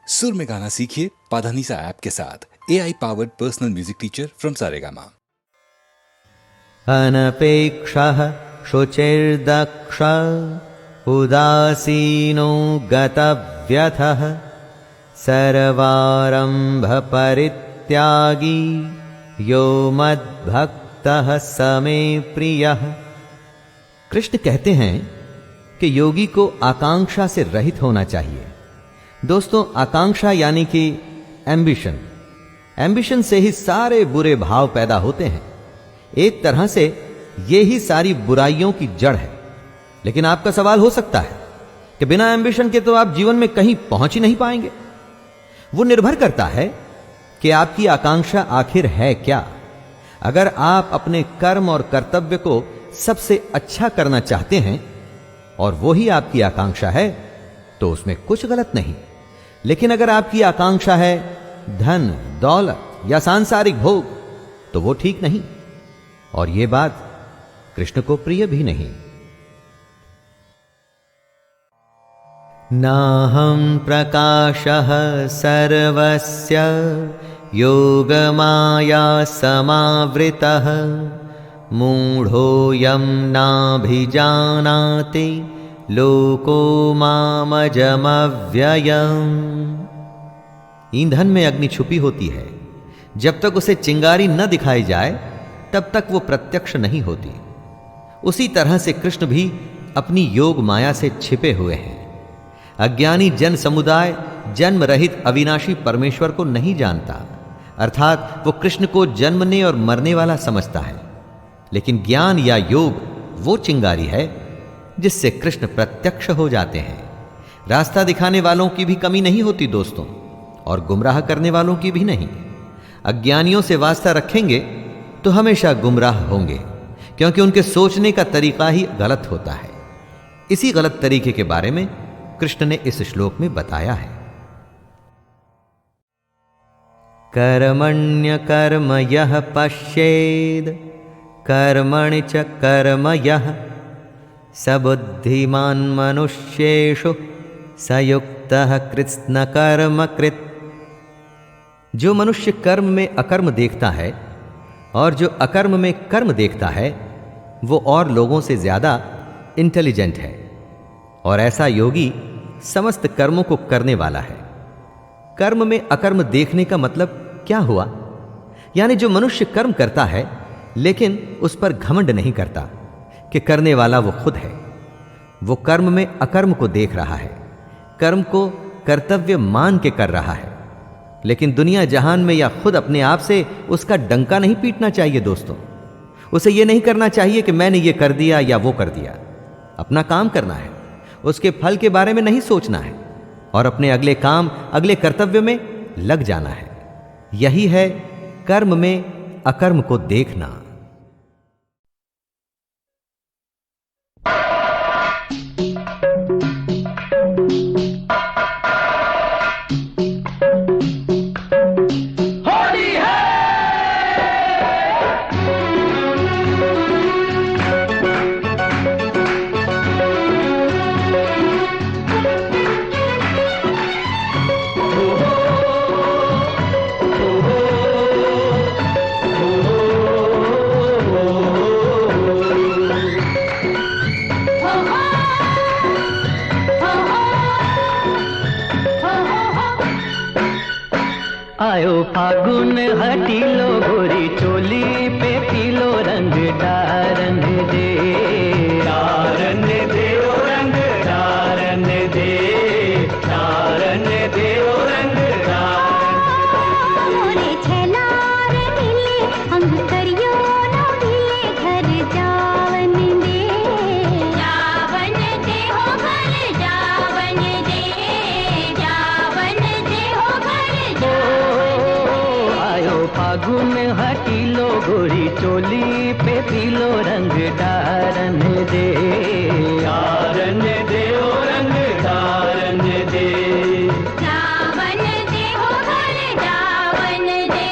सुर में गाना सीखिए पाधानीसा ऐप के साथ। AI powered personal music teacher from Saregama. अनपेक्षः शुचिर्दक्ष उदासीनो गतव्यथः सर्वारंभ परित्यागी यो मद्भक्तः समे प्रियः। कृष्ण कहते हैं कि योगी को आकांक्षा से रहित होना चाहिए। दोस्तों, आकांक्षा यानी कि एम्बिशन से ही सारे बुरे भाव पैदा होते हैं। एक तरह से ये ही सारी बुराइयों की जड़ है। लेकिन आपका सवाल हो सकता है कि बिना एम्बिशन के तो आप जीवन में कहीं पहुंच ही नहीं पाएंगे। वो निर्भर करता है कि आपकी आकांक्षा आखिर है क्या। अगर आप अपने कर्म और कर्तव्य को सबसे अच्छा करना चाहते हैं और वो ही आपकी आकांक्षा है तो उसमें कुछ गलत नहीं। लेकिन अगर आपकी आकांक्षा है धन, दौलत या सांसारिक भोग तो वो ठीक नहीं, और ये बात कृष्ण को प्रिय भी नहीं। नाहं प्रकाशः सर्वस्य योगमाया समावृतः मूढ़ोऽयं नाभिजानाति लोको मामजमव्ययम्। ईंधन में अग्नि छुपी होती है। जब तक उसे चिंगारी न दिखाई जाए तब तक वो प्रत्यक्ष नहीं होती। उसी तरह से कृष्ण भी अपनी योग माया से छिपे हुए हैं। अज्ञानी जन समुदाय जन्म रहित अविनाशी परमेश्वर को नहीं जानता, अर्थात वो कृष्ण को जन्मने और मरने वाला समझता है। लेकिन ज्ञान या योग वो चिंगारी है जिससे कृष्ण प्रत्यक्ष हो जाते हैं। रास्ता दिखाने वालों की भी कमी नहीं होती दोस्तों, और गुमराह करने वालों की भी नहीं। अज्ञानियों से वास्ता रखेंगे तो हमेशा गुमराह होंगे, क्योंकि उनके सोचने का तरीका ही गलत होता है। इसी गलत तरीके के बारे में कृष्ण ने इस श्लोक में बताया है। कर्मण्य कर्म यः पश्येद कर्मणि च कर्म यः सबुद्धिमान् मनुष्येषु सयुक्तः कृत्स्न कर्म कृत्। जो मनुष्य कर्म में अकर्म देखता है और जो अकर्म में कर्म देखता है वो और लोगों से ज्यादा इंटेलिजेंट है, और ऐसा योगी समस्त कर्मों को करने वाला है। कर्म में अकर्म देखने का मतलब क्या हुआ? यानी जो मनुष्य कर्म करता है लेकिन उस पर घमंड नहीं करता कि करने वाला वो खुद है। वो कर्म में अकर्म को देख रहा है, कर्म को कर्तव्य मान के कर रहा है। लेकिन दुनिया जहान में या खुद अपने आप से उसका डंका नहीं पीटना चाहिए दोस्तों। उसे ये नहीं करना चाहिए कि मैंने ये कर दिया या वो कर दिया। अपना काम करना है, उसके फल के बारे में नहीं सोचना है, और अपने अगले काम, अगले कर्तव्य में लग जाना है। यही है कर्म में अकर्म को देखना। आयो फागुन हटीलो गोरी चोली पे पीलो रंग डारन दे, डारन दे ओ रंग डारन दे, डारन दे ओ रंग डारन दे। छलार मिले अंग करियो न मिले घर जावन दे, जावन दे हो घर जावन दे, जावन दे हो घर फागुन हटीलो गोरी चोली पे पीलो रंग डारन दे, डारन दे ओ रंग डारन दे, जावन दे हो घर जावन दे।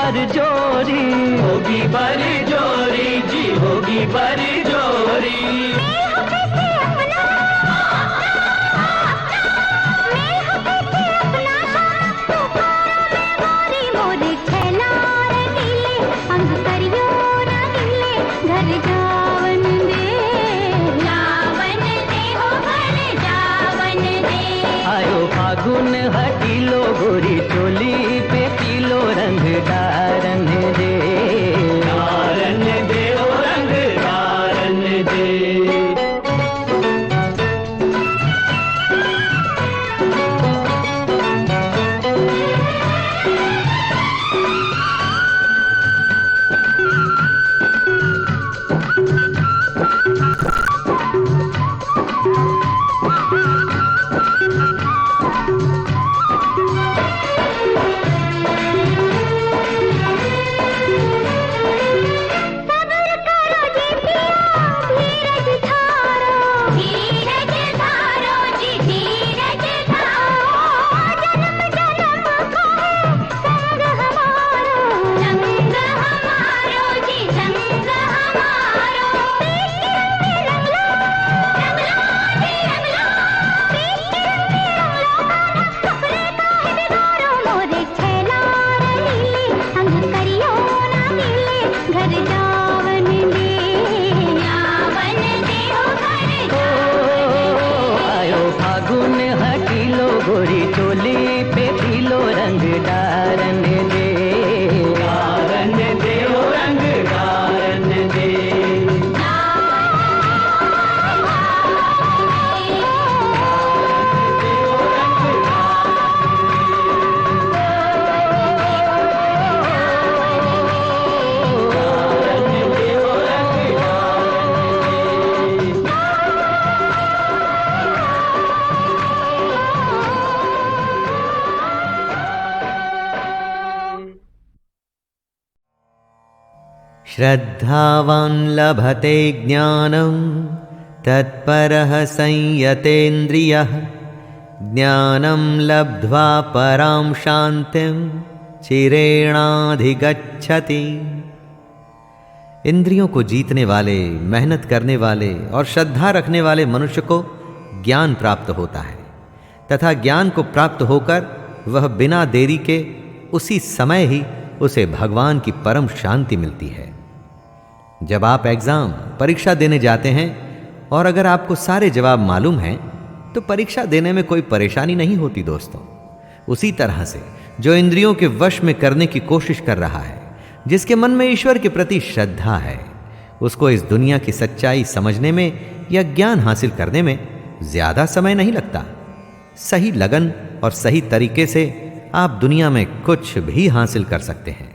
बरजोरी, होगी बरजोरी जी, होगी बरजोरी। फागुन हटीलो गोरी चोली पे पीलो रंग डारन दे, डारन दे ओ रंग डारन दे। गोरी चोली पे पीलो रंग डारन दे, डारन दे ओ रंग डारन दे। श्रद्धावान् लभते ज्ञानं तत्परः संयतेन्द्रियः, ज्ञानं लब्ध्वा परां शान्तिं चिरेणाधिगच्छति। इंद्रियों को जीतने वाले, मेहनत करने वाले और श्रद्धा रखने वाले मनुष्य को ज्ञान प्राप्त होता है तथा ज्ञान को प्राप्त होकर वह बिना देरी के उसी समय ही उसे भगवान की परम शांति मिलती है। जब आप एग्जाम परीक्षा देने जाते हैं और अगर आपको सारे जवाब मालूम हैं तो परीक्षा देने में कोई परेशानी नहीं होती दोस्तों। उसी तरह से जो इंद्रियों के वश में करने की कोशिश कर रहा है, जिसके मन में ईश्वर के प्रति श्रद्धा है, उसको इस दुनिया की सच्चाई समझने में या ज्ञान हासिल करने में ज्यादा समय नहीं लगता। सही लगन और सही तरीके से आप दुनिया में कुछ भी हासिल कर सकते हैं।